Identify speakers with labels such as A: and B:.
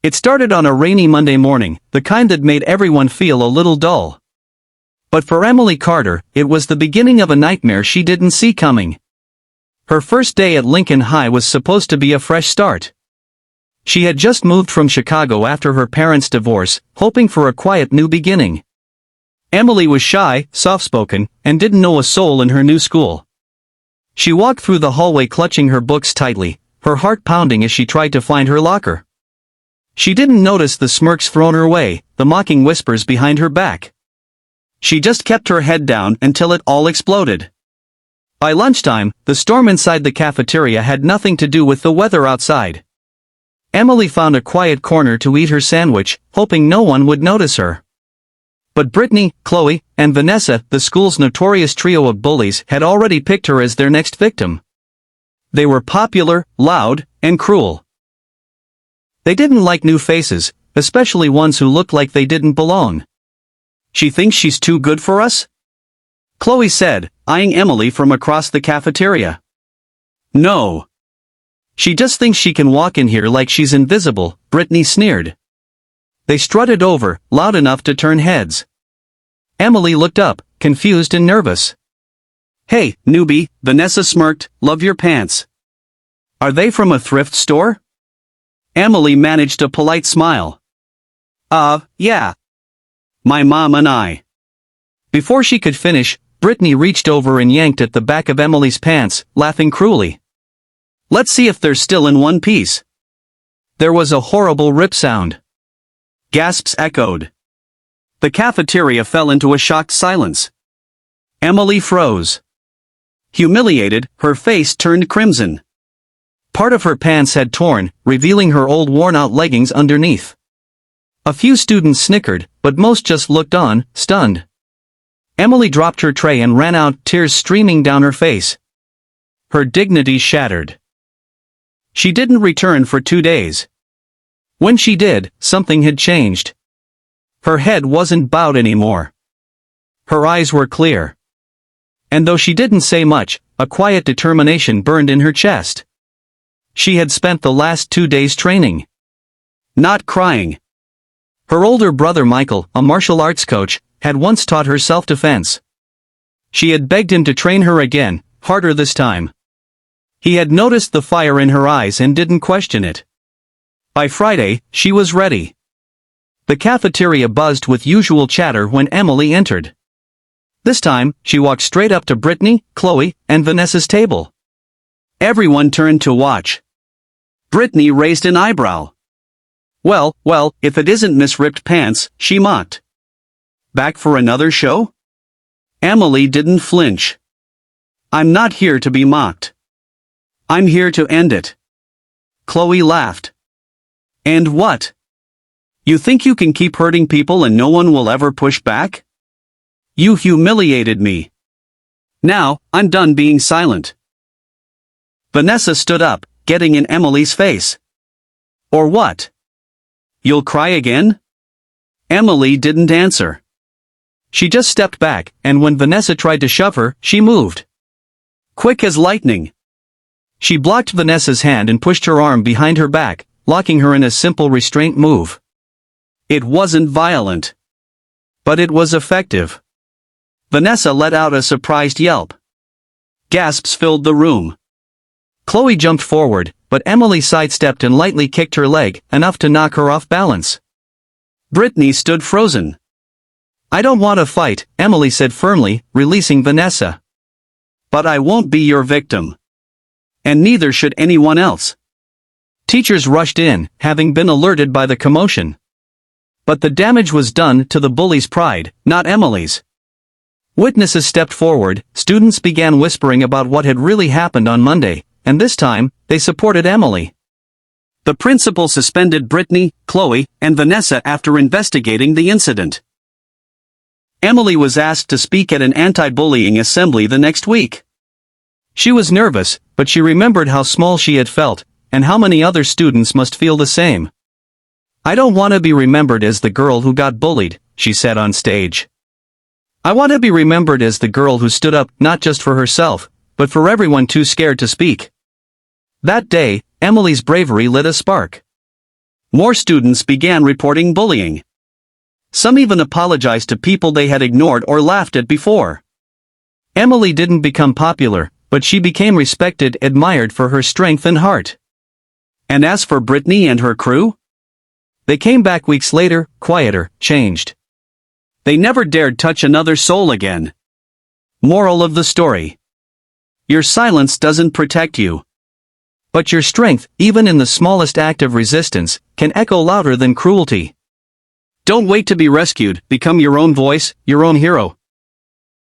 A: It started on a rainy Monday morning, the kind that made everyone feel a little dull. But for Emily Carter, it was the beginning of a nightmare she didn't see coming. Her first day at Lincoln High was supposed to be a fresh start. She had just moved from Chicago after her parents' divorce, hoping for a quiet new beginning. Emily was shy, soft-spoken, and didn't know a soul in her new school. She walked through the hallway clutching her books tightly, her heart pounding as she tried to find her locker. She didn't notice the smirks thrown her way, the mocking whispers behind her back. She just kept her head down until it all exploded. By lunchtime, the storm inside the cafeteria had nothing to do with the weather outside. Emily found a quiet corner to eat her sandwich, hoping no one would notice her. But Brittany, Chloe, and Vanessa, the school's notorious trio of bullies, had already picked her as their next victim. They were popular, loud, and cruel. They didn't like new faces, especially ones who looked like they didn't belong. "She thinks she's too good for us?" Chloe said, eyeing Emily from across the cafeteria. "No. She just thinks she can walk in here like she's invisible," Brittany sneered. They strutted over, loud enough to turn heads. Emily looked up, confused and nervous. "Hey, newbie," Vanessa smirked, "love your pants. Are they from a thrift store?" Emily managed a polite smile. Yeah. My mom and I." Before she could finish, Brittany reached over and yanked at the back of Emily's pants, laughing cruelly. "Let's see if they're still in one piece." There was a horrible rip sound. Gasps echoed. The cafeteria fell into a shocked silence. Emily froze. Humiliated, her face turned crimson. Part of her pants had torn, revealing her old worn-out leggings underneath. A few students snickered, but most just looked on, stunned. Emily dropped her tray and ran out, tears streaming down her face. Her dignity shattered. She didn't return for 2 days. When she did, something had changed. Her head wasn't bowed anymore. Her eyes were clear. And though she didn't say much, a quiet determination burned in her chest. She had spent the last 2 days training. Not crying. Her older brother Michael, a martial arts coach, had once taught her self-defense. She had begged him to train her again, harder this time. He had noticed the fire in her eyes and didn't question it. By Friday, she was ready. The cafeteria buzzed with usual chatter when Emily entered. This time, she walked straight up to Brittany, Chloe, and Vanessa's table. Everyone turned to watch. Brittany raised an eyebrow. Well, if it isn't Miss Ripped Pants," she mocked. "Back for another show?" Emily didn't flinch. "I'm not here to be mocked. I'm here to end it." Chloe laughed. "And what? You think you can keep hurting people and no one will ever push back? You humiliated me. Now, I'm done being silent." Vanessa stood up, getting in Emily's face. "Or what? You'll cry again?" Emily didn't answer. She just stepped back, and when Vanessa tried to shove her, she moved. Quick as lightning. She blocked Vanessa's hand and pushed her arm behind her back, locking her in a simple restraint move. It wasn't violent. But it was effective. Vanessa let out a surprised yelp. Gasps filled the room. Chloe jumped forward, but Emily sidestepped and lightly kicked her leg, enough to knock her off balance. Brittany stood frozen. "I don't want to fight," Emily said firmly, releasing Vanessa. "But I won't be your victim. And neither should anyone else." Teachers rushed in, having been alerted by the commotion. But the damage was done to the bully's pride, not Emily's. Witnesses stepped forward, students began whispering about what had really happened on Monday, and this time, they supported Emily. The principal suspended Brittany, Chloe, and Vanessa after investigating the incident. Emily was asked to speak at an anti-bullying assembly the next week. She was nervous, but she remembered how small she had felt, and how many other students must feel the same. "I don't want to be remembered as the girl who got bullied," she said on stage. "I want to be remembered as the girl who stood up not just for herself, but for everyone too scared to speak." That day, Emily's bravery lit a spark. More students began reporting bullying. Some even apologized to people they had ignored or laughed at before. Emily didn't become popular, but she became respected, admired for her strength and heart. And as for Brittany and her crew? They came back weeks later, quieter, changed. They never dared touch another soul again. Moral of the story: your silence doesn't protect you. But your strength, even in the smallest act of resistance, can echo louder than cruelty. Don't wait to be rescued, become your own voice, your own hero.